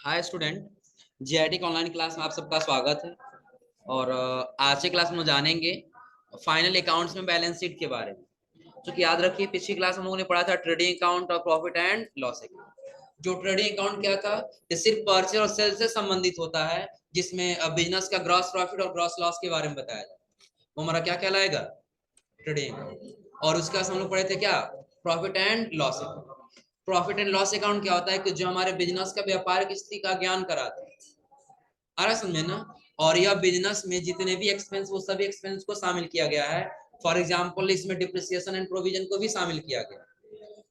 Hi student, GIT के online class में आप सबका स्वागत है। और आज के क्लास में जानेंगे फाइनल अकाउंट्स में बैलेंस शीट के बारे में। जो कि याद रखिए, पिछली क्लास हम लोगों ने पढ़ा था ट्रेडिंग अकाउंट और प्रॉफिट एंड लॉस अकाउंट। जो ट्रेडिंग अकाउंट क्या था, ये सिर्फ परचेज और सेल से संबंधित होता है, जिसमें बिजनेस का ग्रॉस प्रॉफिट और ग्रॉस लॉस के बारे में बताया जाए। वो हमारा क्या कहलाएगा? Trading account. और उसका हम लोग पढ़े थे क्या? Profit and loss account. Profit and loss account क्या होता है कि जो हमारे बिजनेस का व्यापार स्थिति का ज्ञान कराता है। आ रहा समझे ना? और यह बिजनेस में जितने भी एक्सपेंस, वो सभी एक्सपेंस को शामिल किया गया है। फॉर एग्जांपल, इसमें डिप्रिसिएशन एंड प्रोविजन को भी शामिल किया गया।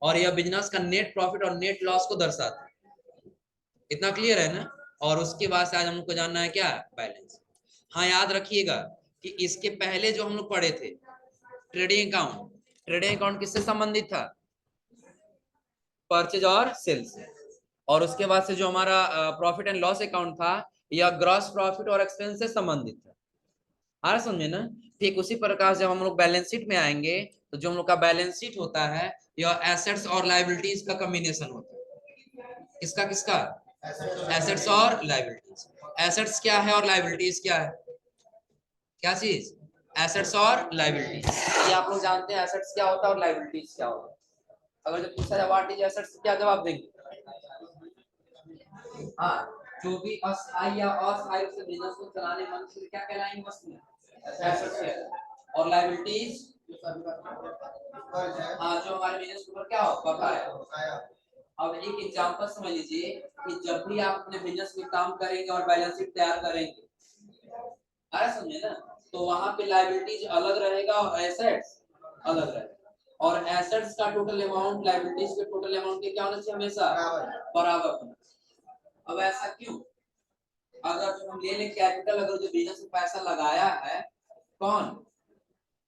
और यह बिजनेस का नेट प्रॉफिट और नेट लॉस को दर्शाता है। इतना क्लियर है ना? और उसके बाद से आज हम लोग को जानना है क्या? बैलेंस। हाँ, याद रखिएगा कि इसके पहले जो हम लोग पढ़े थे ट्रेडिंग अकाउंट, ट्रेडिंग अकाउंट किससे संबंधित था? परचेज और सेल्स। और उसके बाद से जो हमारा प्रॉफिट एंड लॉस अकाउंट था, यह ग्रॉस प्रॉफिट और एक्सपेंस से संबंधित था। आ रहा समझे ना? ठीक उसी प्रकार जब हम लोग बैलेंस शीट में आएंगे, तो जो हम लोग का बैलेंस शीट होता है, यह एसेट्स और लायबिलिटीज का कॉम्बिनेशन होता है। किसका किसका? एसेट्स और लायबिलिटीज। एसेट्स क्या है और लायबिलिटीज क्या है? क्या चीज? एसेट्स और लायबिलिटीज। ये आप लोग जानते हैं एसेट्स क्या होता है और लायबिलिटीज क्या होता है। अगर जब पूछा जाए व्हाट इज एसेट्स, क्या जवाब देंगे? हाँ, जो भी अस्थायी या अस्थायी रूप से बिजनेस को चलाने वाली चीज क्या कहलाएंगी? वस्तुएं, एसेट्स कहलाएंगी। और लायबिलिटीज, हाँ, जो हमारे बिजनेस के ऊपर क्या हो, बकाया। अब एक एग्जांपल समझ लीजिए कि जब भी आप अपने बिजनेस में काम करेंगे और बैलेंस शीट तैयार करेंगे, अरे समझे ना, तो वहां पे लायबिलिटीज अलग रहेगा और एसेट्स अलग रहेगा। और एसेट्स का टोटल अमाउंट लायबिलिटीज के टोटल अमाउंट के क्या होना चाहिए? हमेशा बराबर होना चाहिए। अब ऐसा क्यों? अगर जो हम ले लें कैपिटल, अगर जो बिजनेस में पैसा लगाया है, कौन?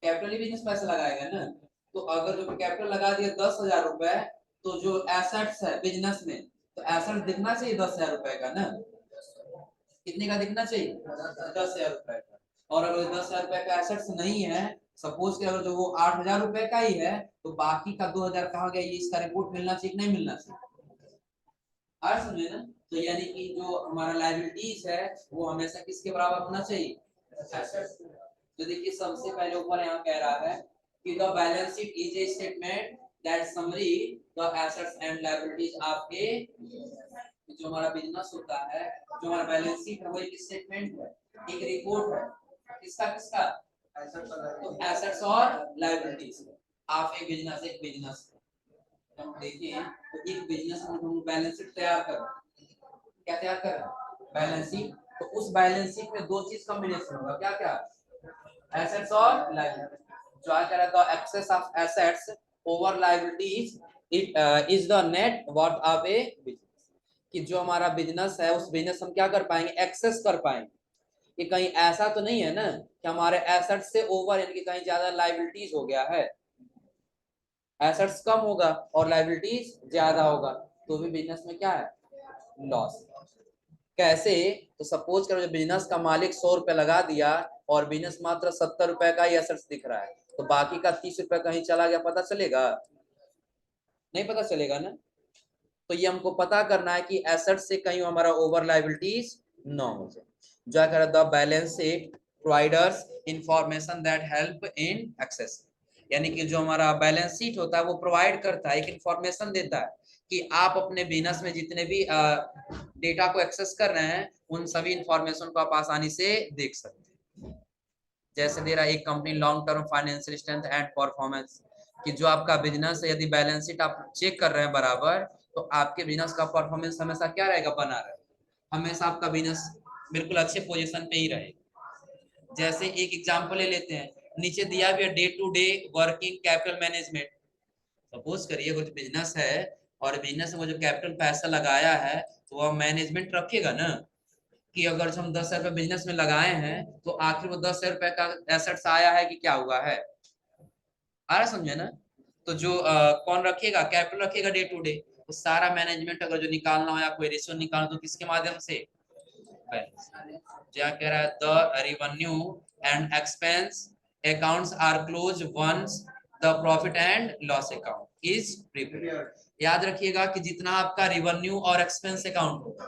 कैपिटल ही बिजनेस पैसा लगाएगा ना। तो अगर जो कैपिटल लगा दिया 10,000 रुपए, तो जो एसेट्स है बिजनेस में, तो एसेट्स दिखना चाहिए 10,000 रुपए का ना। कितने का दिखना चाहिए? 10,000 रुपए का। और अगर 10,000 रुपए का एसेट्स नहीं है, सपोज कि अगर जो वो 8,000 रुपए का ही है, तो बाकी का 2,000 कहाँ गया, ये इसका रिपोर्ट मिलना चाहिए नहीं मिलना चाहिए? आ समझे ना? तो यानी कि जो हमारा लायबिलिटीज है, वो हमेशा किसके बराबर होना चाहिए? एसेट्स। तो देखिए, सबसे पहले ऊपर यहाँ कह रहा है कि the balance sheet is a statement that summary the assets and liabilities आपके। जो हमारा बिजनेस होता है, जो हमारा बैलेंस शीट है, वो एक स्टेटमेंट है, एक रिपोर्ट है। किसका किसका? तो एसेट्स और लायबिलिटीज। आप एक बिजनेस हम देखिए, तो एक बिजनेस में हम बैलेंस शीट तैयार कर रहे हैं। क्या तैयार कर रहे हैं? Balance sheet. तो उस बैलेंस शीट में दो चीज कॉम्बिनेशन होगा, क्या क्या? एसेट्स और लायबिलिटी। जो आ कह रहा था excess of assets over liabilities, it is the net worth of a business. कि जो हमारा बिजनेस है, उस बिजनेस हम क्या कर पाएंगे? एक्सेस कर पाएंगे। कि कहीं ऐसा तो नहीं है ना कि हमारे एसेट्स से ओवर, यानी कि कहीं ज्यादा लायबिलिटीज हो गया है। एसेट्स कम होगा और लायबिलिटीज ज्यादा होगा, तो भी बिजनेस में क्या है? लॉस। कैसे? तो सपोज करो, बिजनेस का मालिक 100 रुपए लगा दिया और बिजनेस मात्र 70 रुपए का ही एसेट्स दिख रहा है, तो बाकी का 30 रुपए कहीं चला गया, पता चलेगा? नहीं पता चलेगा ना। तो ये हमको पता करना है कि एसेट्स से कहीं हमारा ओवर लायबिलिटीज ना हो जाए। जो कह the balance sheet providers information that help in excess. यानी कि जो हमारा बैलेंस शीट होता है, वो प्रोवाइड करता है, एक इंफॉर्मेशन देता है कि आप अपने बिजनेस में जितने भी डेटा को एक्सेस कर रहे हैं, उन सभी इंफॉर्मेशन को आप आसानी से देख सकते हैं। जैसे दे रहा है एक company long term financial strength and performance, कि जो आपका बिजनेस है, यदि बैलेंस शीट आप चेक कर रहे हैं बराबर, तो आपके बिजनेस का परफॉर्मेंस हमेशा क्या रहेगा? बना रहेगा। हमेशा आपका बिजनेस बिल्कुल अच्छे पोजीशन पे ही रहेगा। जैसे एक एग्जांपल ले लेते हैं, नीचे दिया भी है day to day working capital management. Suppose करिए कुछ बिजनेस है, और बिजनेस में वो जो कैपिटल पैसा लगाया है, तो वह मैनेजमेंट रखेगा ना। कि अगर हम 10,000 रुपए बिजनेस में लगाए हैं, तो आखिर वो 10,000 रुपए का एसेट्स आया है कि क्या हुआ है? आ रहा समझे ना? तो जो कौन रखेगा? कैपिटल रखेगा डे टू डे। तो सारा मैनेजमेंट अगर जो निकालना हो या कोई रेशियो निकालना, तो किसके माध्यम से? बैलेंस। क्या कह रहा है? The revenue and expense accounts are close once the profit and loss account is prepared. याद रखिएगा कि जितना आपका रेवेन्यू और एक्सपेंस अकाउंट होगा,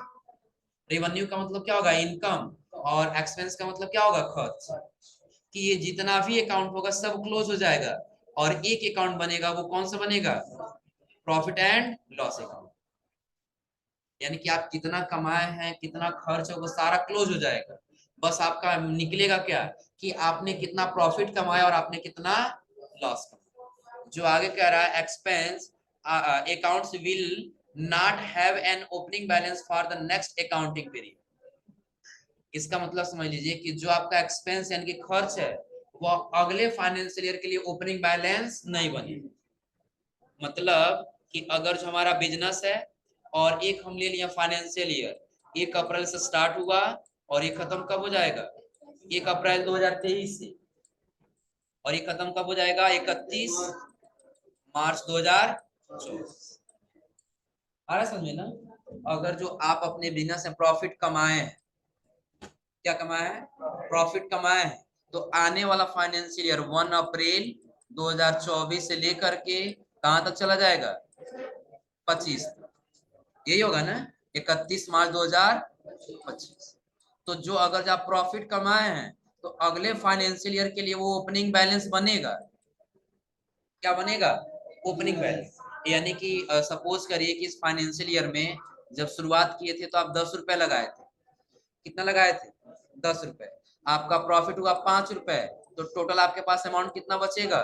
रेवेन्यू का मतलब क्या होगा, इनकम, और एक्सपेंस का मतलब क्या होगा, खर्च। कि ये जितना भी अकाउंट होगा सब क्लोज हो जाएगा और एक अकाउंट बनेगा, वो कौन सा बनेगा, प्रॉफिट एंड लॉस अकाउंट। यानी कि आप कितना कमाए हैं, कितना खर्च है, वो सारा क्लोज हो जाएगा। बस आपका निकलेगा क्या, कि आपने कितना प्रॉफिट कमाया और आपने कितना लॉस कमाया। जो आगे कह रहा है, expense accounts will not have an opening balance for the next accounting period. इसका मतलब समझ लीजिए कि जो आपका एक्सपेंस यानी कि खर्च है, वो अगले फाइनेंशियल ईयर के लिए ओपनिंग बैलेंस नहीं बने। मतलब कि अगर जो हमारा बिजनेस है और एक हम ले लिया फाइनेंशियल ईयर, 1 अप्रैल से स्टार्ट हुआ और ये खत्म कब हो जाएगा, 1 अप्रैल 2023 से, और ये खत्म कब हो जाएगा, 31 मार्च 2024। आ रहा समझ में ना। अगर जो आप अपने बिजनेस में प्रॉफिट कमाए हैं, क्या कमाया है, प्रॉफिट कमाया है, तो आने वाला फाइनेंशियल ईयर 1 अप्रैल 2024 से लेकर के कहां तक चला जाएगा, 25, यही होगा ना, 31 मार्च 2025। तो जो अगर जो आप प्रॉफिट कमाए हैं, तो अगले फाइनेंशियल ईयर के लिए वो ओपनिंग बैलेंस बनेगा। क्या बनेगा, ओपनिंग बैलेंस। यानी कि सपोज करिए कि इस फाइनेंशियल ईयर में जब शुरुआत किए थे तो आप 10 रुपए लगाए थे। कितना लगाए थे, 10 रुपए। आपका प्रॉफिट हुआ 5 रुपए, तो टोटल आपके पास अमाउंट कितना बचेगा,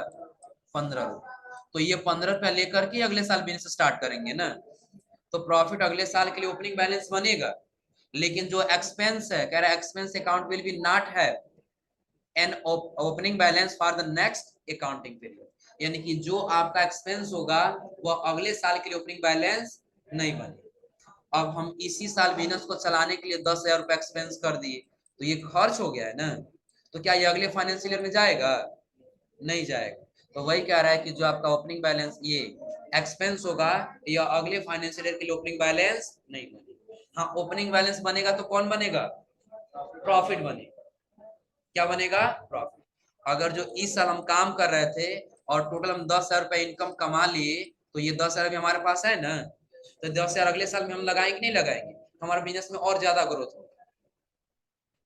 15 रुपए। तो ये 15 रुपया लेकर के अगले साल बिजनेस स्टार्ट करेंगे ना, तो प्रॉफिट अगले साल के लिए ओपनिंग बैलेंस बनेगा। लेकिन जो एक्सपेंस है, कह रहा है expense account will be not have an opening balance for the next accounting period. यानी कि जो आपका एक्सपेंस होगा वो अगले साल के लिए ओपनिंग बैलेंस नहीं बनेगा। अब हम इसी साल बिजनेस को चलाने के लिए 10,000 रुपए एक्सपेंस कर दिए, तो ये खर्च हो गया है ना, तो क्या ये अगले फाइनेंशियल ईयर में जाएगा, नहीं जाएगा। तो वही कह रहा है कि जो आपका ओपनिंग बैलेंस ये एक्सपेंस होगा, या अगले फाइनेंशियल ईयर के लिए ओपनिंग बैलेंस नहीं बनेगा। हाँ, ओपनिंग बैलेंस बनेगा तो कौन बनेगा, प्रॉफिट बनेगा। क्या बनेगा, प्रॉफिट। अगर जो इस साल हम काम कर रहे थे और टोटल हम 10,000 रुपए इनकम कमा लिए, तो ये 10,000 भी हमारे पास है ना, तो 10,000 अगले साल में हम लगाएंगे नहीं लगाएंगे, हमारे बिजनेस में और ज्यादा ग्रोथ होगा।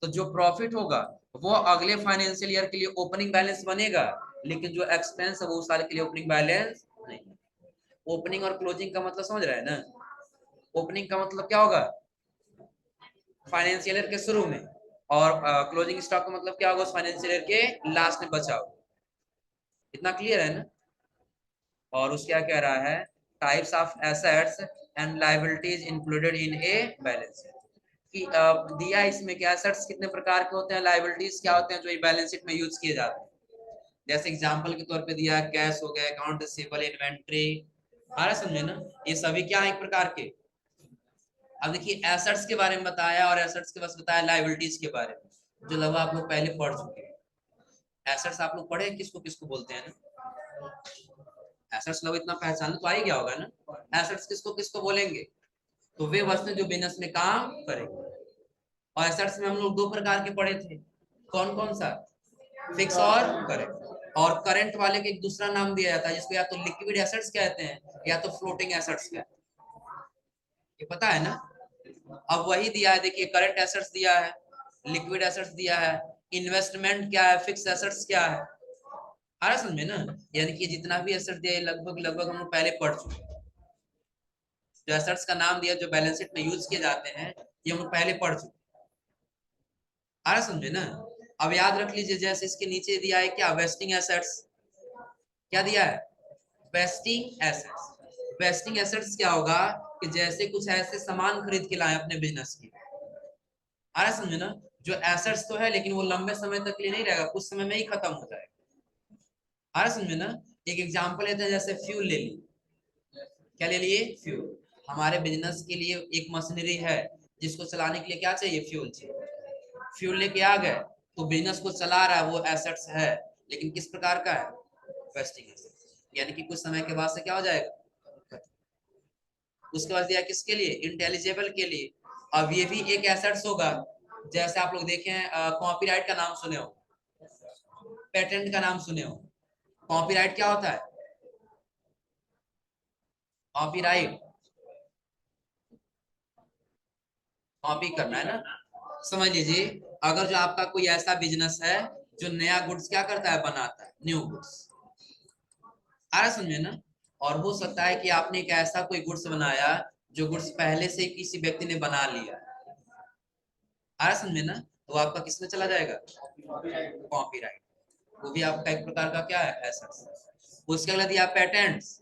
तो जो प्रॉफिट होगा वो अगले फाइनेंशियल ईयर के लिए ओपनिंग बैलेंस बनेगा, लेकिन जो एक्सपेंस है वो उस साल के लिए ओपनिंग बैलेंस नहीं। ओपनिंग और क्लोजिंग का मतलब समझ रहा है ना। ओपनिंग का मतलब क्या होगा, फाइनेंशियल ईयर के शुरू में, और क्लोजिंग स्टॉक का मतलब क्या होगा, उस फाइनेंशियल ईयर के लास्ट में बचा हो। इतना क्लियर है ना। और उसके क्या कह रहा है, types of assets and liabilities included in a balance sheet. कि दिया इसमें कि एसेट्स कितने प्रकार के होते हैं, लायबिलिटीज क्या होते हैं जो बैलेंस शीट में यूज किए जाते हैं। जैसे एग्जांपल के तौर पे दिया है, कैश हो गया, अकाउंट रिसीवेबल, इन्वेंट्री। आ रहा समझे ना, ये सभी क्या है, एक प्रकार के। अब देखिए एसेट्स के बारे में बताया और एसेट्स के बस बताया लायबिलिटीज के बारे में, जो लगभग आप लोग पहले पढ़ चुके हैं। एसेट्स आप लोग पढ़े किसको किसको बोलते हैं ना, एसेट्स लोग इतना पहचान तो आ ही गया होगा ना। एसेट्स किसको किसको बोलेंगे, तो वे वस्तुएं जो बिजनेस में काम करेंगे। और एसेट्स में हम लोग 2 प्रकार के पढ़े थे, कौन कौन सा, फिक्स और करेंट। और करंट वाले के एक दूसरा नाम दिया जाता है जिसको या तो लिक्विड एसेट्स कहते हैं या तो फ्लोटिंग एसेट्स कहते हैं, ये पता है ना। अब वही दिया है, देखिए करंट एसेट्स दिया है, लिक्विड एसेट्स दिया है, इन्वेस्टमेंट क्या है, फिक्स एसेट्स क्या है। आ रहा समझ में ना। यानी कि जितना भी एसेट दिया है लगभग लगभग हम लोग पहले पढ़ चुके हैं। जो एसेट्स का नाम दिया जो बैलेंस शीट में यूज किए जाते हैं, ये हम लोग पहले पढ़ चुके हैं। आ रहा समझे ना। अब याद रख लीजिए, जैसे इसके नीचे दिया है क्या, वेस्टिंग एसेट्स। क्या दिया है, वेस्टिंग एसेट्स। वेस्टिंग एसेट्स क्या होगा, कि जैसे कुछ ऐसे सामान खरीद के लाए अपने बिजनेस की। आ रहा समझे ना, जो एसेट्स तो है लेकिन वो लंबे समय तक के लिए नहीं रहेगा, कुछ समय में ही खत्म हो जाएगा। आ रहा समझे ना। एक एग्जांपल लेते हैं, जैसे फ्यूल ले ली। क्या ले लिए, फ्यूल। हमारे बिजनेस के लिए एक मशीनरी है जिसको चलाने के लिए क्या चाहिए, फ्यूल चाहिए। फ्यूल लेके आ गए, तो बिजनेस को चला रहा है, वो एसेट्स है, लेकिन किस प्रकार का है, वेस्टिंग एसेट्स। यानी कि कुछ समय के बाद से क्या हो जाएगा। उसके बाद दिया किसके लिए, इंटेलिजेबल के लिए। अब ये भी एक एसेट्स होगा। जैसे आप लोग देखें, कॉपीराइट का नाम सुने हो, पेटेंट का नाम सुने हो। कॉपीराइट क्या होता है, कॉपीराइट, कॉपी करना है ना। समझ लीजिए, अगर जो आपका कोई ऐसा बिजनेस है जो नया गुड्स क्या करता है, बनाता है न्यू गुड्स, आ रहा समझे ना। और हो सकता है कि आपने एक ऐसा कोई गुड्स बनाया जो गुड्स पहले से किसी व्यक्ति ने बना लिया, आ रहा समझे ना, तो आपका किसमें चला जाएगा, कॉपीराइट। वो भी आपका एक प्रकार का क्या है, एसेट्स। उसके अगला दिया पेटेंट्स,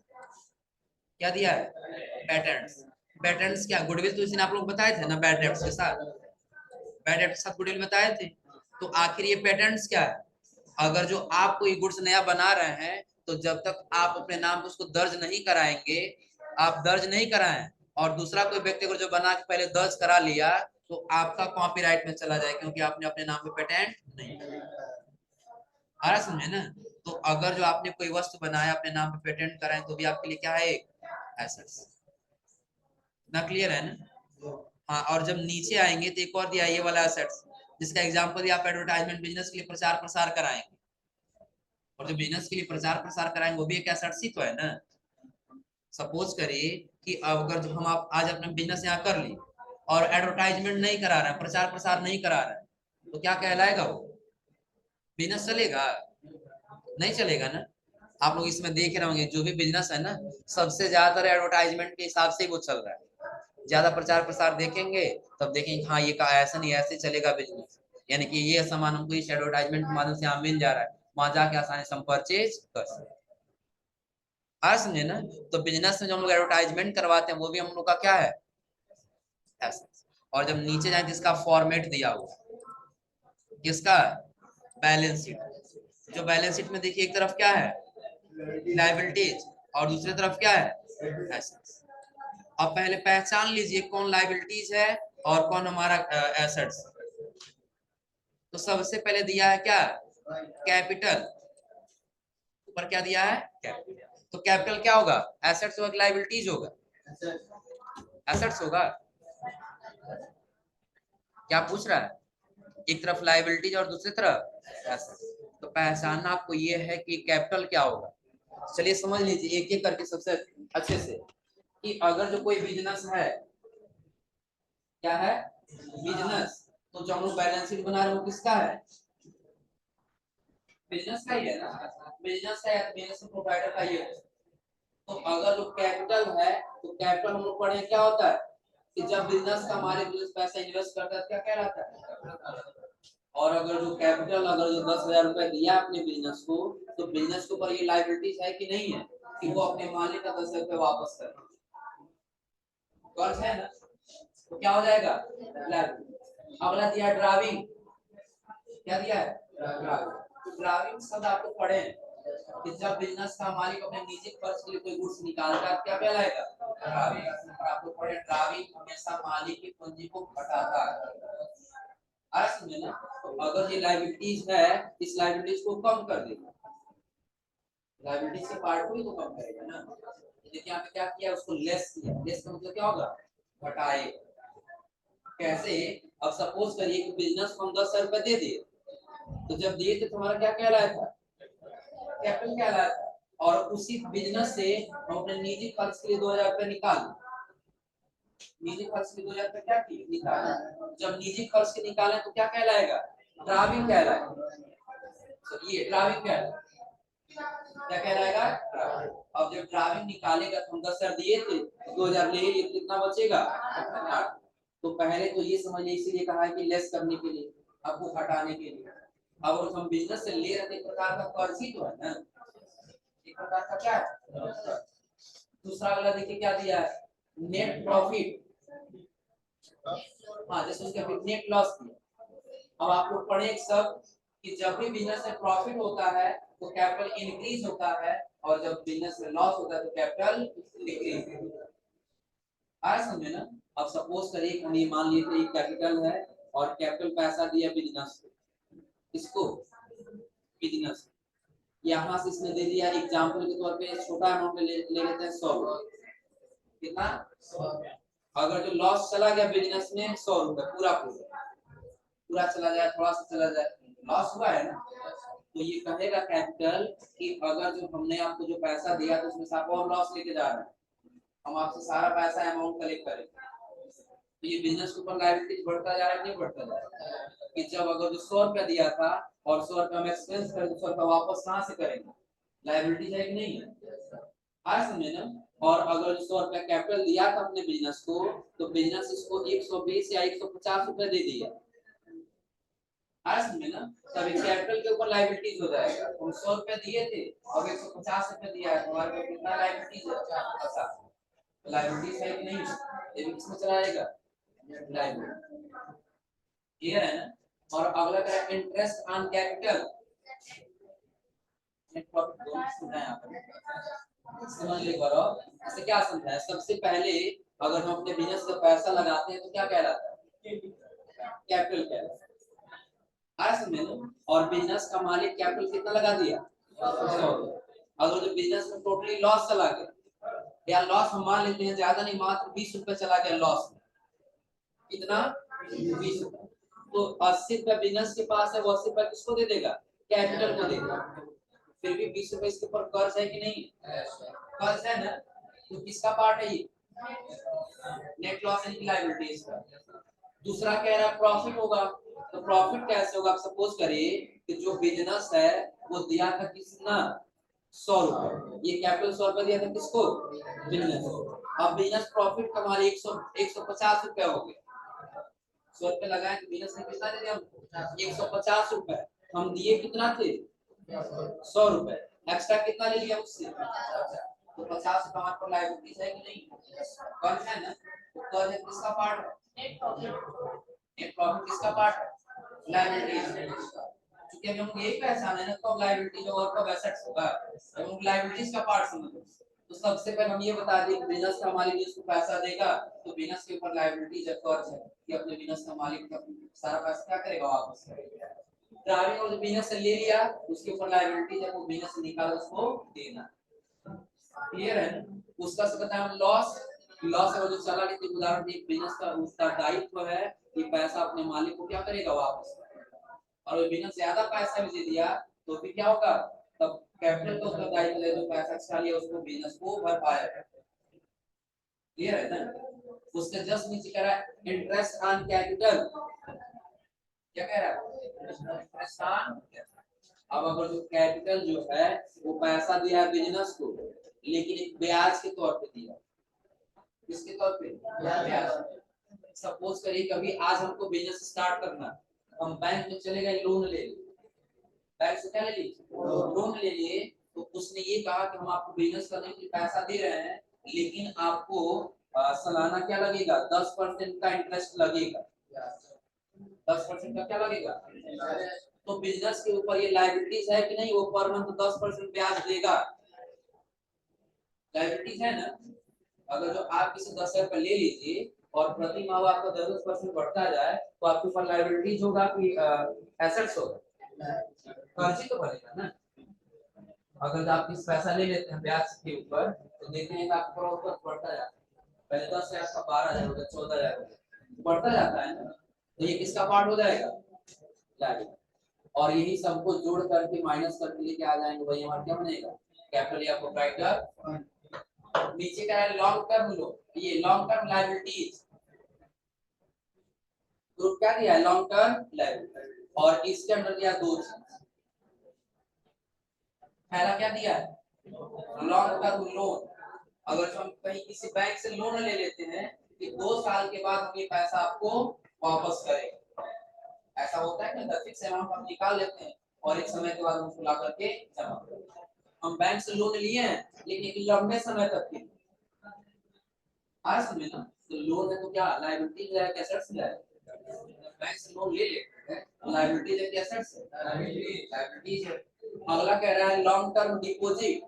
क्या दिया है, पेटेंट्स। पेटेंट्स क्या, गुडविल तो इसी ने आप लोग बताए थे ना, बैड डेब्ट्स के साथ, बैड डेब्ट के साथ गुडविल बताए थे। तो आखिर ये पेटेंट्स क्या है, अगर जो आप कोई गुड्स नया बना रहे हैं, तो जब तक आप अपने नाम पे उसको दर्ज नहीं कराएंगे, आप दर्ज नहीं कराएं और दूसरा कोई व्यक्ति अगर जो बना के पहले दर्ज करा लिया, तो आपका कॉपीराइट में चला जाए, क्योंकि आपने अपने नाम पे पेटेंट नहीं कराया। आ रहा समझे ना। तो अगर जो आपने कोई वस्तु बनाया अपने नाम पे पेटेंट कराएं, तो भी आपके लिए क्या है, एक एसेट्स ना। क्लियर है ना। हाँ, और जब नीचे आएंगे तो एक और दिया ये वाला एसेट्स, जिसका एग्जांपल दिया आप एडवर्टाइजमेंट बिजनेस के लिए प्रचार प्रसार कराएंगे, और जो बिजनेस के लिए प्रचार प्रसार कराएंगे वो भी एक एसेट्स ही तो है ना। सपोज करिए कि अगर जो हम आप आज अपना बिजनेस यहाँ कर ली और एडवर्टाइजमेंट नहीं करा रहे हैं, प्रचार प्रसार नहीं करा रहे हैं, तो क्या कहलाएगा वो, बिजनेस चलेगा, नहीं चलेगा ना। आप लोग इसमें देख रहे होंगे जो भी बिजनेस है ना, सबसे ज्यादातर एडवर्टाइजमेंट के हिसाब से ही वो चल रहा है। ज्यादा प्रचार प्रसार देखेंगे तब देखेंगे हाँ ये का ऐसा नहीं, ऐसे चलेगा बिजनेस, यानी कि ये सामान हमको इस एडवर्टाइजमेंट के माध्यम से यहाँ मिल जा रहा है, वहां जाके आसानी से हम परचेज कर सकते हैं। आ समझे ना। तो बिजनेस में जो हम लोग एडवर्टाइजमेंट करवाते हैं वो भी हम लोग का क्या है, ऐसा। और जब नीचे जाए तो इसका फॉर्मेट दिया हुआ है, किसका, बैलेंस शीट। जो बैलेंस शीट में देखिए एक तरफ क्या है, लायबिलिटीज, और दूसरी तरफ क्या है, एसेट्स। अब पहले पहचान लीजिए कौन लायबिलिटीज है और कौन हमारा एसेट्स। तो सबसे पहले दिया है क्या, कैपिटल, ऊपर क्या दिया है, कैपिटल। तो कैपिटल क्या होगा, एसेट्स होगा, लायबिलिटीज होगा, एसेट्स होगा। क्या पूछ रहा है, एक तरफ लायबिलिटीज और दूसरी तरफ एसेट्स। तो पहचानना आपको ये है कि कैपिटल क्या होगा। चलिए समझ लीजिए एक एक करके सबसे अच्छे से, कि अगर जो कोई बिजनेस है, क्या है, बिजनेस, तो जो हम लोग बैलेंस शीट बना रहे हो किसका है, बिजनेस का ही है ना, बिजनेस का या बिजनेस प्रोवाइडर का ही है। तो अगर जो कैपिटल है, तो कैपिटल हम लोग पढ़े क्या होता है, कि जब बिजनेस का हमारे बिजनेस पैसा इन्वेस्ट करता है क्या कहलाता है। और अगर जो कैपिटल, अगर जो 10,000 रुपए दिया अपने बिजनेस को, तो बिजनेस के ऊपर ये लायबिलिटीज है कि नहीं है, कि वो अपने मालिक का 10,000 रुपए वापस करे, कर्ज है ना, तो क्या हो जाएगा, लायबिलिटी। अगला दिया ड्राइविंग, क्या दिया है, ड्राइविंग। ड्राइविंग शब्द आपको पढ़े कि जब बिजनेस का मालिक अपने निजी खर्च के लिए कोई गुड्स निकालता है क्या कहलाएगा, ड्राइविंग। आपको पढ़े ड्राइविंग हमेशा मालिक की पूंजी को घटाता है, आ समझे ना। तो अगर ये लायबिलिटीज है, इस लायबिलिटीज को कम कर देगा, लायबिलिटीज के पार्ट को ही तो कम करेगा ना। देखिए यहाँ पे क्या किया, उसको लेस किया, लेस का मतलब क्या होगा, घटाए। कैसे, अब सपोज करिए कि बिजनेस को हम 10,000 रुपए दे दिए, तो जब दिए थे तुम्हारा क्या कहलाया था, कैपिटल कहलाया था। और उसी बिजनेस से हम अपने निजी खर्च के लिए 2,000 रुपए निकाल, निजी खर्च के 2,000 रुपए क्या किए, निकाला। जब निजी खर्च के निकाले तो क्या कहलाएगा, ड्राइविंग कहलाएगा। तो ये ड्राइविंग कहलाएगा, क्या कहलाएगा, ड्राइविंग। अब जब ड्राइविंग निकालेगा तो हम 10,000 दिए थे, 2,000 ले लिए, कितना बचेगा, 8। तो पहले तो ये समझिए, इसीलिए कहा है कि लेस करने के लिए, आपको हटाने के लिए। अब हम बिजनेस से ले रहे थे, एक प्रकार का कर्ज ही तो है ना, एक प्रकार का क्या है। दूसरा वाला देखिए क्या दिया है, नेट प्रॉफिट। हाँ, जैसे उसका नेट लॉस दिया। अब आप लोग पढ़े एक सब, कि जब भी बिजनेस में प्रॉफिट होता है तो कैपिटल इंक्रीज होता है, और जब बिजनेस में लॉस होता है तो कैपिटल डिक्रीज होता है। आया समझे ना। अब सपोज करिए हम ये मान लिए थे कैपिटल है, और कैपिटल पैसा दिया बिजनेस को, इसको बिजनेस, यहाँ से इसने दे दिया एग्जांपल के तौर पे, छोटा अमाउंट ले लेते हैं 100 रुपए, कितना, 100। अगर जो लॉस चला गया बिजनेस में 100 रुपए, पूरा पूरा पूरा चला जाए, थोड़ा सा चला जाए, लॉस हुआ है ना। तो ये कहेगा कैपिटल कि अगर जो हमने आपको जो पैसा दिया तो उसमें से आप और लॉस लेके जा रहे हैं, हम आपसे सारा पैसा अमाउंट कलेक्ट करेंगे, तो ये बिजनेस के ऊपर लायबिलिटीज बढ़ता जा रहा है, नहीं बढ़ता जा रहा है? कि जब अगर जो 100 रुपया दिया था और 100 रुपया हम एक्सपेंस कर 100 रुपया वापस कहाँ से करेंगे? लायबिलिटीज है कि नहीं है? आया समझे ना? और अगर 100 रुपया कैपिटल दिया था अपने बिजनेस को, तो बिजनेस इसको 120 या 150 रुपया दे दिया। आया समझे ना? तब कैपिटल के ऊपर लायबिलिटीज हो जाएगा। हम 100 रुपया दिए थे और 150 रुपया दिया है, हमारे पास कितना लायबिलिटीज है? 50। लायबिलिटीज है कि नहीं? ये भी किसमें चला जाएगा? लायबिलिटी। क्लियर है ना? और अगला क्या है? Interest on capital. Net profit दोनों सुना है आपने, समझ ले करो। इससे क्या समझा है? सबसे पहले अगर हम अपने बिजनेस में पैसा लगाते हैं तो क्या कहलाता है? कैपिटल कहलाता है। आया समझ लो। और बिजनेस का मालिक कैपिटल कितना लगा दिया? 100। अगर जो बिजनेस में टोटली लॉस चला गया, या लॉस हम मान लेते हैं ज्यादा नहीं, मात्र 20 रुपए चला गया लॉस में, कितना? 20 रुपए। तो 80 रुपए बिजनेस के पास है, वो 80 रुपए किसको दे देगा? कैपिटल को देगा। फिर भी 20 रुपए इसके ऊपर कर्ज है कि नहीं? कर्ज है ना? तो किसका पार्ट है ये? नेट लॉस एंड लायबिलिटी इसका। दूसरा कह रहा है प्रॉफिट होगा। तो प्रॉफिट कैसे होगा? आप सपोज करिए कि जो बिजनेस है वो दिया था कितना? 100 रुपए। ये कैपिटल 100 रुपए दिया था किसको? बिजनेस को। अब बिजनेस प्रॉफिट कमा रही 150 रुपए हो गए। 100 रुपए लगाए तो बिजनेस ने कितना दे दिया हमको? 150 रुपए। हम दिए कितना थे? 100 रुपए। एक्स्ट्रा कितना ले लिया उससे? तो 50 रुपए हमारे पर लायबिलिटीज है कि नहीं? कर्ज है ना? तो कर्ज किसका पार्ट है? नेट प्रॉफिट किसका पार्ट है? लायबिलिटीज। क्योंकि अभी हम यही पहचान है ना, कब लायबिलिटीज और कब एसेट्स होगा। जब हम लायबिलिटीज का पार्ट समझो तो सबसे पहले हम ये बता दें कि बिजनेस का मालिक जिसको पैसा देगा तो बिजनेस के ऊपर लायबिलिटीज है, कर्ज है कि अपने बिजनेस का मालिक का सारा पैसा क्या करेगा? वापस करेगा। ड्राइविंग और जो बिजनेस से ले लिया उसके ऊपर लायबिलिटीज है, वो बिजनेस से निकाला उसको देना। क्लियर है ना? उसका से बताया हम लॉस। लॉस है जो चला गया, उदाहरण एक बिजनेस का उसका दायित्व है कि पैसा अपने मालिक को क्या करेगा? वापस करेगा। और वो बिजनेस ज्यादा पैसा भी दे दिया तो फिर क्या होगा? तब कैपिटल का उसका दायित्व है, जो पैसा एक्स्ट्रा लिया उसको बिजनेस को भर पाएगा। क्लियर है ना? उसके जस्ट नीचे कह रहा है इंटरेस्ट ऑन कैपिटल। क्या कह रहा है? Interest on. अब अगर जो कैपिटल जो है वो पैसा दिया है बिजनेस को, लेकिन एक ब्याज के तौर पे दिया। किसके तौर पे? ब्याज। सपोज करिए कभी आज हमको बिजनेस स्टार्ट करना, हम बैंक में चले गए, लोन ले लिए। बैंक से क्या ले लिए? लोन ले लिए। तो उसने ये कहा कि हम आपको बिजनेस करने के लिए पैसा दे रहे हैं, लेकिन आपको सालाना क्या लगेगा? 10% का इंटरेस्ट लगेगा। 10% का क्या लगेगा? तो बिजनेस के ऊपर ये लायबिलिटीज है कि नहीं? वो पर मंथ 10% ब्याज देगा। लायबिलिटीज है ना? अगर जो आप किसी 10,000 रुपए ले लीजिए और प्रति माह आपका 10% बढ़ता जाए तो आपके ऊपर लायबिलिटीज होगा कि एसेट्स होगा? कर्ज ही तो बनेगा ना। अगर आप किसी पैसा ले लेते हैं ब्याज के ऊपर तो देखते हैं कि आपका ऊपर बढ़ता जाता है। पहले 10,000 का 12,000 हो गया, 14,000 हो गया, बढ़ता जाता है ना। तो ये किसका पार्ट हो जाएगा? लायबिलिटी। और यही सबको जोड़ करके माइनस करके लेके आ जाएंगे, वही हमारा क्या बनेगा? कैपिटल या प्रोप्राइटर। नीचे का है लॉन्ग टर्म लोन, ये लॉन्ग टर्म लायबिलिटीज ग्रुप क्या दिया है? Long term liability. और इसके अंदर दिया दो चीज। पहला क्या दिया है? Long term loan. अगर हम कहीं किसी बैंक से लोन ले लेते हैं कि 2 साल के बाद हम ये पैसा आपको वापस करेंगे, ऐसा होता है ना? फिक्स अमाउंट हम निकाल लेते हैं और एक समय के बाद हम उसको ला करके जमा करते हैं। हम बैंक से लोन लिए हैं लेकिन एक लंबे समय तक के, आज समझे ना? तो लोन है तो क्या लायबिलिटी है, एसेट्स है? बैंक से लोन ले लेते हैं, लायबिलिटी है कि एसेट्स है? लायबिलिटी है। अगला कह रहा है लॉन्ग टर्म डिपॉजिट।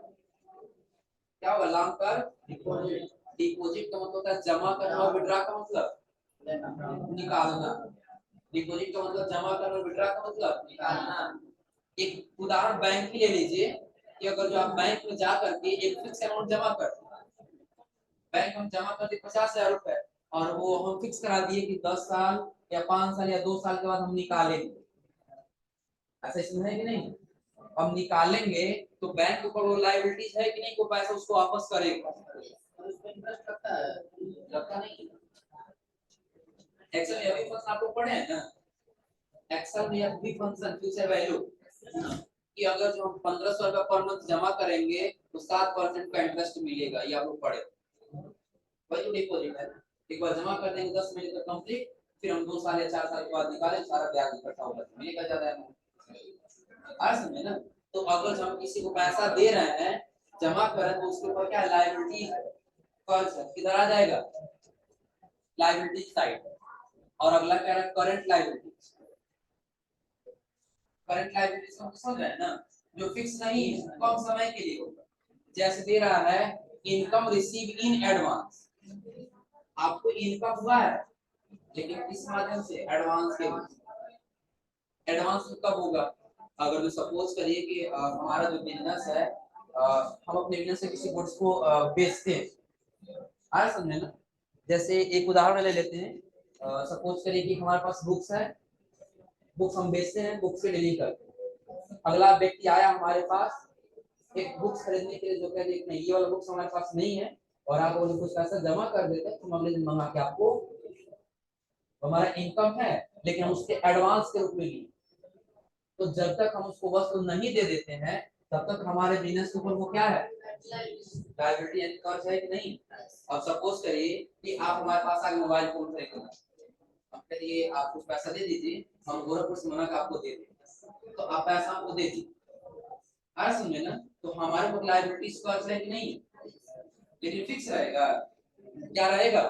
क्या होगा लॉन्ग टर्म डिपॉजिट? डिपॉजिट का मतलब होता है जमा करना, और विड्रॉ का मतलब निकालना। डिपॉजिट का मतलब जमा करना, विड्रॉ का मतलब निकालना। एक उदाहरण बैंक की ले लीजिए कि अगर जो आप बैंक में जा करके एक फिक्स अमाउंट जमा करते हैं, बैंक में जमा करते 50,000 रुपए और वो हम फिक्स करा दिए कि 10 साल या 5 साल या 2 साल के बाद हम निकालेंगे, ऐसा इसमें है कि नहीं? हम निकालेंगे तो बैंक के ऊपर वो लायबिलिटीज है कि नहीं? को पैसा उसको वापस करेगा, उसको इंटरेस्ट लगता है? लगता नहीं। एक्सेल में अभी फंक्शन आप लोग पढ़े हैं ना, एक्सेल में अभी फंक्शन फ्यूचर वैल्यू कि अगर जो हम 1500 रुपया पर मंथ जमा करेंगे तो 7% का इंटरेस्ट मिलेगा, ये आप लोग पढ़े। वही डिपॉजिट है, एक बार जमा कर देंगे 10 महीने तक कंप्लीट, फिर हम 2 साल या 4 साल के बाद निकालें, सारा ब्याज इकट्ठा होगा, मिलेगा ज्यादा अमाउंट। आ समझे ना। तो अगर हम किसी को पैसा दे रहे हैं, जमा कर रहे हैं, तो उसके ऊपर क्या लायबिलिटी है, कर्ज है, किधर आ जाएगा, लायबिलिटी साइड। और अगला कह रहा है करंट लायबिलिटी। करंट लायबिलिटी समझ रहे हैं ना, जो फिक्स नहीं है, कम समय के लिए होगा। जैसे दे रहा है इनकम रिसीव इन एडवांस, आपको इनकम हुआ है लेकिन किस माध्यम से, एडवांस के रूप। एडवांस कब होगा, अगर जो सपोज करिए कि हमारा जो बिजनेस है, हम अपने बिजनेस से किसी गुड्स को बेचते हैं, आया समझे ना। जैसे एक उदाहरण ले लेते हैं, सपोज करिए कि हमारे पास बुक्स है, बुक्स हम बेचते हैं, बुक्स के डीलिंग करते हैं। अगला व्यक्ति आया हमारे पास एक बुक्स खरीदने के लिए, जो कह नहीं ये वाला बुक्स हमारे पास नहीं है, और आप उन्हें कुछ पैसा जमा कर देते हैं, तो हम अगले दिन मंगा के आपको, हमारा इनकम है लेकिन हम उसके एडवांस के रूप में लिए। तो जब तक हम उसको वस्तु नहीं दे देते हैं, तब तक हमारे बिजनेस के ऊपर वो क्या है, लायबिलिटी यानी कर्ज है कि नहीं। अब सपोज करिए कि आप हमारे पास आगे मोबाइल फोन खरीदना, हम कहिए आप कुछ पैसा दे दीजिए, हम गोरखपुर से मंगा के आपको दे दें, तो आप पैसा हमको दे दीजिए, आ समझे ना। तो हमारे ऊपर लायबिलिटी कर्ज है कि नहीं, लेकिन फिक्स रहेगा, क्या रहेगा,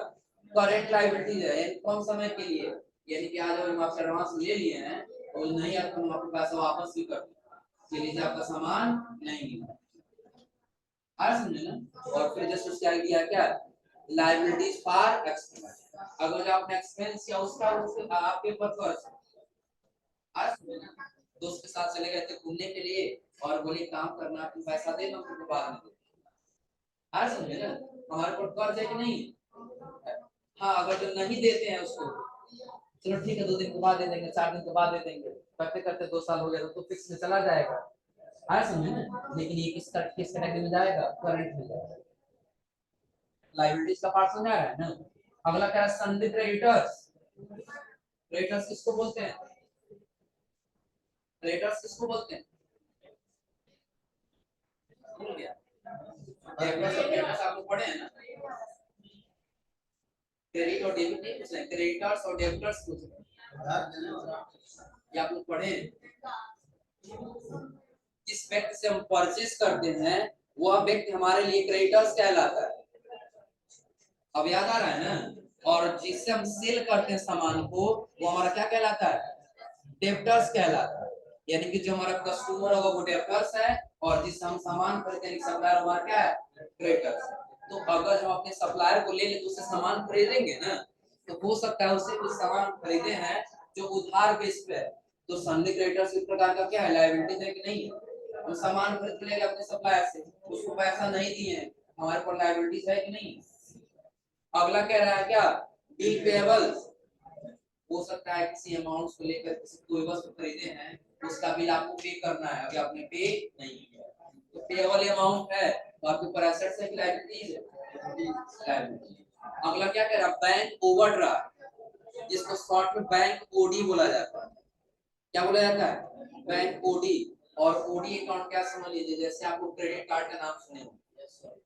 करेंट लायबिलिटीज है, कम समय के लिए। यानी कि आज हम आपसे एडवांस ले लिए हैं और नहीं आता, हम आपको पैसा वापस भी कर देंगे, चलिए आपका सामान नहीं मिला, आ समझे ना। और फिर जस्ट उसका आइडिया क्या, लायबिलिटीज फॉर एक्सपेंस, अगर जो आपने एक्सपेंस किया उसका आपके ऊपर कर्ज, आ समझे ना। दोस्त के साथ चले गए थे घूमने के लिए और बोले काम करना, आपको पैसा देना, फिर बाद में दे, आ समझे ना, हमारे ऊपर कर्ज है कि नहीं। हाँ, अगर जो नहीं देते हैं उसको, चलो ठीक है 2 दिन के बाद दे देंगे, 4 दिन के बाद दे देंगे, करते करते 2 साल हो गया तो फिक्स में चला जाएगा, आया समझे ना। लेकिन ये किस कैटेगरी में जाएगा, करंट में जाएगा, लायबिलिटीज का पार्ट समझ आ रहा है ना। अगला क्या है, संदिग्ध क्रेडिटर्स। क्रेडिटर्स किसको बोलते हैं, क्रेडिटर्स किसको बोलते हैं, भूल गया, क्रेडिटर्स आप लोग पढ़े हैं ना, क्रेडिट और डेबिट नहीं पूछ रहे, क्रेडिटर्स और डेबिटर्स पूछ रहे हैं, ये आप लोग पढ़े हैं। जिस व्यक्ति से हम परचेस करते हैं वह व्यक्ति हमारे लिए क्रेडिटर्स कहलाता है, अब याद आ रहा है ना। और जिससे हम सेल करते हैं सामान को, वो हमारा क्या कहलाता है, डेब्टर्स कहलाता है। यानी कि जो हमारा कस्टमर होगा वो डेब्टर्स है, और जिससे हम सामान खरीदते हैं सप्लायर हमारा क्या है, क्रेडिटर्स। तो अगर हम अपने सप्लायर को ले ले तो उससे सामान खरीदेंगे ना, तो हो सकता है उससे कुछ सामान खरीदे हैं जो उधार बेस पे है, तो संदिग्ध क्रेडिटर्स इस प्रकार का क्या है, लायबिलिटी है कि नहीं है। हम सामान खरीद के ले गए अपने सप्लायर से, उसको पैसा नहीं दिए, हमारे पर लायबिलिटीज है कि नहीं। अगला कह रहा है क्या, बिल पेएबल्स, हो सकता है किसी अमाउंट को लेकर किसी कोई वस्तु खरीदे हैं, उसका बिल आपको पे करना है, अभी आपने पे नहीं किया, तो पेएबल अमाउंट है, तो आपके ऊपर एसेट्स है कि लायबिलिटीज है, लायबिलिटी। अगला क्या कह रहा है, बैंक ओवरड्राफ्ट, जिसको शॉर्ट में बैंक ओडी बोला जाता है, क्या बोला जाता है, बैंक ओडी। और ओडी अकाउंट क्या समझ लीजिए, जैसे आप लोग क्रेडिट कार्ड का नाम सुने होंगे,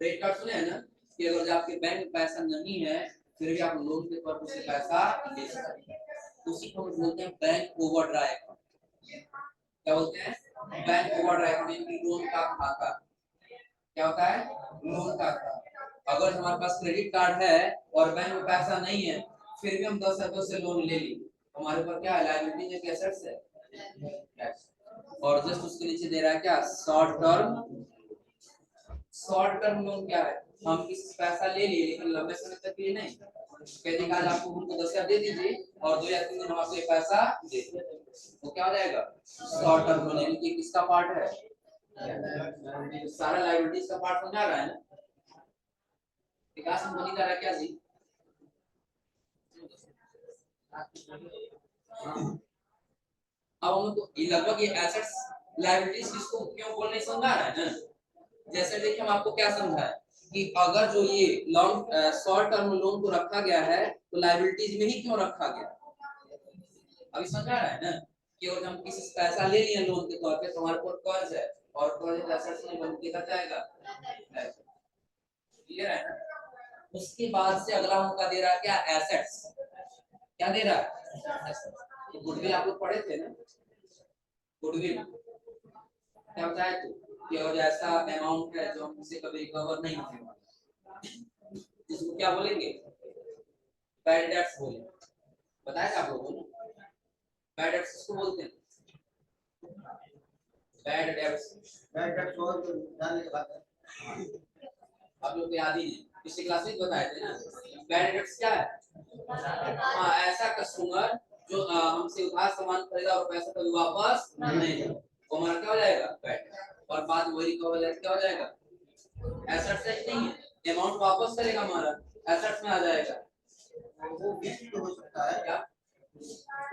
क्रेडिट कार्ड सुने हैं ना, कि अगर आपके बैंक में पैसा नहीं है फिर भी आप लोन के तौर पर उससे पैसा ले सकते हैं, उसी को हम बोलते हैं बैंक ओवरड्राफ्ट अकाउंट। क्या बोलते हैं, बैंक ओवरड्राफ्ट अकाउंट, यानी लोन का खाता। क्या होता है, लोन का खाता। अगर हमारे पास क्रेडिट कार्ड है और बैंक में पैसा नहीं है, फिर भी हम 10 से लोन ले ली, हमारे ऊपर क्या है, लायबिलिटी है कि एसेट्स है। और जस्ट उसके नीचे दे रहा है क्या, short term. Short term loan क्या है, हम किसी से पैसा ले लिए लेकिन लंबे समय तक के लिए नहीं, कहते आज आपको उनको 10,000 दे दीजिए और 2 या 3 दिन हम आपको ये पैसा दे देंगे, तो क्या हो जाएगा, शॉर्ट टर्म लोन। यानी कि किसका पार्ट है, सारा लायबिलिटीज का पार्ट समझ आ रहा है ना। विकास में बनी कर रहा है क्या जी, अब हम तो लगभग ये एसेट्स लायबिलिटीज किसको क्यों बोलने समझा रहा है ना। जैसे देखिए हम आपको क्या समझाए, कि अगर जो ये लॉन्ग शॉर्ट टर्म लोन को रखा गया है तो लायबिलिटीज में ही क्यों रखा गया? अभी समझ आ रहा है ना कि और हम किसी से पैसा ले लिए लोन के तौर पे, तो हमारे ऊपर कर्ज है और कर्ज एसेट्स में बन के देखा जाएगा। क्लियर है ना? उसके बाद से अगला उनका दे रहा है क्या? एसेट्स। क्या दे रहा है? तो गुडविल आप लोग पढ़े थे ना? गुडविल क्या बताया तू कि और ऐसा अमाउंट है जो हमसे कभी रिकवर नहीं होने वाला, इसको क्या बोलेंगे? बैड डेट्स बोलेंगे। बताया था आप लोगों ने? बैड डेट्स इसको बोलते हैं, बैड डेट्स। बैड डेट्स और जानने की बात है, आप लोग को याद ही नहीं, पिछली क्लास में बताए थे ना। बैड डेट्स क्या है? हाँ, ऐसा कस्टमर जो हमसे उधार सामान खरीदा और पैसा कभी वापस नहीं दिया, वो हमारा क्या हो जाएगा? बैड। और बाद में रिकवर क्या हो जाएगा? एसेट्स नहीं है, अमाउंट वापस करेगा हमारा, एसेट्स में आ जाएगा। वो गेन भी हो सकता है क्या?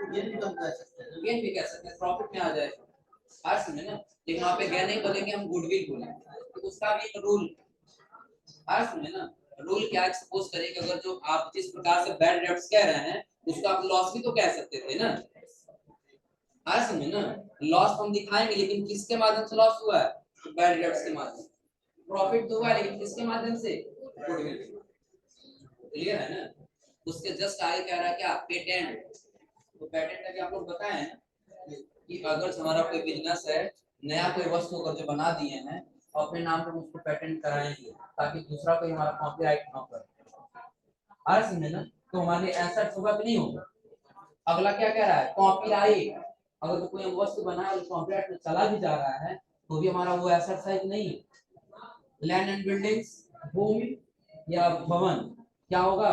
गेन भी कम कर सकते हैं, गेन भी कह सकते हैं, प्रॉफिट में आ जाएगा। आज समझे ना? लेकिन वहाँ पे गेन नहीं बोलेंगे, हम गुडविल बोलेंगे। तो उसका भी एक रूल, आज समझे ना? रूल क्या है? सपोज करें कि अगर जो आप जिस प्रकार से बैड डेट्स कह रहे हैं उसको आप लॉस भी तो कह सकते थे ना। आज समझे ना? लॉस हम दिखाएंगे लेकिन किसके माध्यम से लॉस हुआ है? बैड डेट्स के माध्यम से। प्रॉफिट तो हुआ है लेकिन किसके माध्यम से? गुडविल। क्लियर है ना? उसके जस्ट आगे कह रहा है क्या? पेटेंट। तो पेटेंट अभी आप लोग बताए हैं कि अगर हमारा कोई बिजनेस है, नया कोई वस्तु अगर जो बना दिए हैं और अपने नाम पर उसको पेटेंट कराएंगे ताकि दूसरा कोई हमारा कॉपीराइट ना करे। आज समझे ना? तो हमारे एसेट्स होगा कि नहीं होगा? अगला क्या कह रहा है? कॉपीराइट। अगर तो कोई हम वस्तु बना है और कॉपीराइट में चला भी जा रहा है तो भी हमारा वो एसेट्स है कि नहीं? लैंड एंड बिल्डिंग्स, भूमि या भवन, क्या होगा?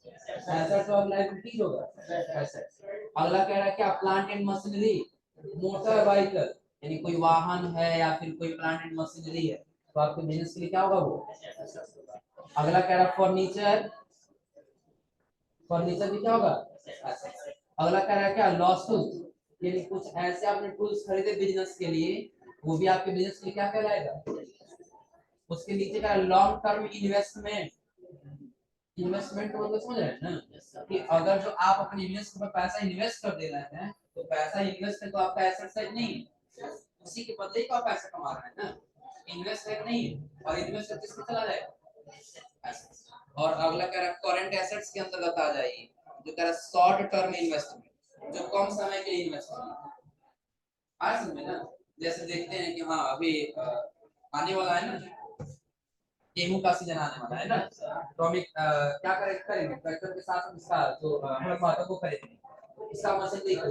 एसेट्स और लायबिलिटीज होगा, एसेट्स। अगला कह रहा है क्या? Plant and machinery, motor vehicle, यानी कोई वाहन है या फिर कोई प्लांट एंड मशीनरी है तो आपके बिजनेस के लिए क्या होगा वो? अगला कह रहा है फर्नीचर, फर्नीचर भी क्या होगा? अगला कह रहा है क्या? लॉस टूल्स, यानी कुछ ऐसे आपने टूल्स खरीदे बिजनेस के लिए, वो भी आपके बिजनेस के लिए क्या कहलाएगा? उसके नीचे का लॉन्ग टर्म इन्वेस्टमेंट। इन्वेस्टमेंट को मतलब समझ रहे हैं ना कि अगर जो आप अपने इन्वेस्ट में पैसा इन्वेस्ट कर दे रहे हैं तो पैसा इन्वेस्ट है तो आपका एसेट साइड नहीं है, उसी के बदले ही तो आप पैसा कमा रहे हैं ना। इन्वेस्ट है नहीं है, और इन्वेस्ट किसमें चला जाएगा? और अगला कह रहा है करंट एसेट्स के अंतर्गत आ जाएगी, जो कह रहा है शॉर्ट टर्म इन्वेस्टमेंट, जो कम समय के लिए इन्वेस्टमेंट। आज समझे ना? जैसे देखते हैं कि हाँ अभी आने वाला है ना, गेहूं का सीजन आने वाला है ना, तो हम एक क्या करेंगे ट्रैक्टर के साथ हम इसका जो हमारे फादर को खरीदेंगे, इसका मशीन देखो।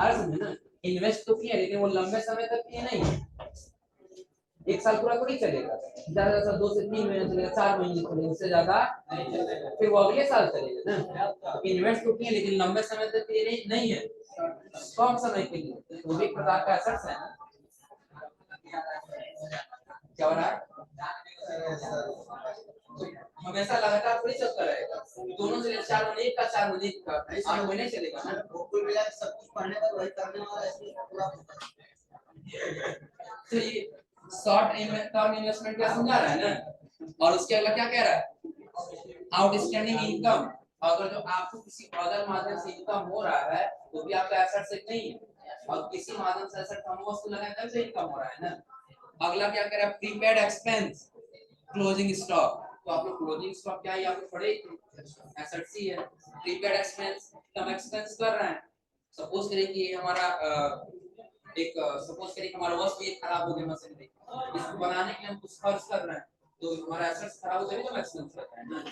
आज समझे ना? इन्वेस्ट तो किया लेकिन वो लंबे समय तक किए नहीं, एक साल पूरा थोड़ी चलेगा, ज्यादा ज्यादा 2 से 3 महीने चलेगा, 4 महीने चलेगा, उससे ज्यादा नहीं चलेगा, फिर वो अगले साल चलेगा ना। इन्वेस्ट तो किए लेकिन लंबे समय तक के लिए नहीं है, कम समय के लिए, वो भी एक प्रकार का एसेट्स है। क्या हो रहा है? हमेशा लगातार थोड़ी चलता रहेगा, दोनों से 4 महीने का 4 महीने का 8 महीने चलेगा ना। कुल मिला के सब कुछ पढ़ने पर वही करने वाला है पूरा। तो ये शॉर्ट टर्म इन्वेस्टमेंट क्या समझा रहा है ना। और उसके अगला क्या कह रहा है? आउटस्टैंडिंग इनकम, अगर जो आपको किसी अदर माध्यम से इनकम हो रहा है तो भी आपका एसेट से नहीं है, और किसी माध्यम से एसेट हम वस्तु लगाए तब से इनकम हो रहा है ना। अगला क्या कह रहा है? Prepaid expense, closing stock. तो आप लोग क्लोजिंग स्टॉक क्या है आप लोग पढ़े? एसेट्स ही है। प्रीपेड एक्सपेंस, हम एक्सपेंस कर रहे हैं, सपोज करें कि हमारा एक सपोज करें हमारा वस्तु ये खराब हो गया मशीनरी, इसको बनाने के लिए हम कुछ खर्च कर रहे हैं तो हमारा एसेट्स खराब हो जाएगा तो हम एक्सपेंस करते हैं ना,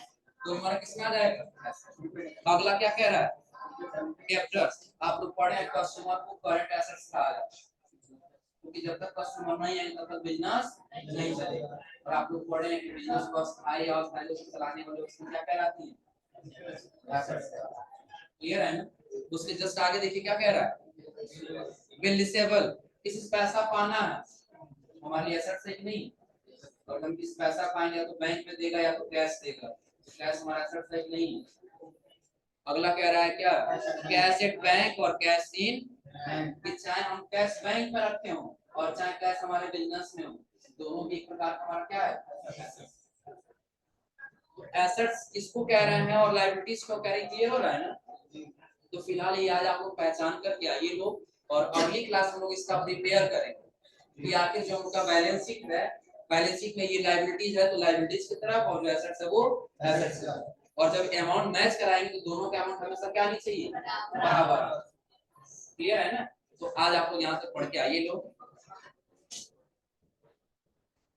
तो हमारा किसमें आ जाएगा? अगला क्या कह रहा है? डेब्टर्स, आप लोग पढ़े हैं कस्टमर को करंट एसेट्स कहा जाता है, क्योंकि जब तक कस्टमर नहीं आएगा तब तक बिजनेस नहीं चलेगा। और आप लोग पढ़े हैं कि बिजनेस को स्थायी और स्थायी चलाने वाले उसको क्या कहलाती है? एसेट्स। क्लियर है ना? उसके जस्ट आगे देखिए क्या कह रहा है? बिलिसेबल, किसी से पैसा पाना है, हमारी एसेट से नहीं, और हम किसी पैसा पाएंगे तो बैंक में देगा या तो कैश देगा, कैश हमारा एसेट से नहीं है। अगला कह रहा है क्या? कैश एट बैंक और कैश इन बैंक, कि चाहे हम कैश बैंक में रखे हो और चाहे कैश हमारे बिजनेस में हो, दोनों भी एक प्रकार का हमारा क्या है, तो एसेट्स किसको कह रहे हैं और लायबिलिटीज को कह रहे हैं, क्लियर हो रहा है ना। तो फिलहाल ये आज आप लोग पहचान करके आइए लोग, और अगली क्लास में लोग इसका प्रिपेयर करेंगे कि आखिर जो उनका बैलेंस शीट है, बैलेंस शीट में ये लायबिलिटीज है तो लायबिलिटीज की तरफ, और जो एसेट्स है वो एसेट्स की तरफ। और जब अमाउंट मैच कराएंगे तो दोनों का अमाउंट हमेशा क्या नहीं चाहिए, बराबर। क्लियर है ना। तो आज आप लोग यहाँ से पढ़ के आइए लोग।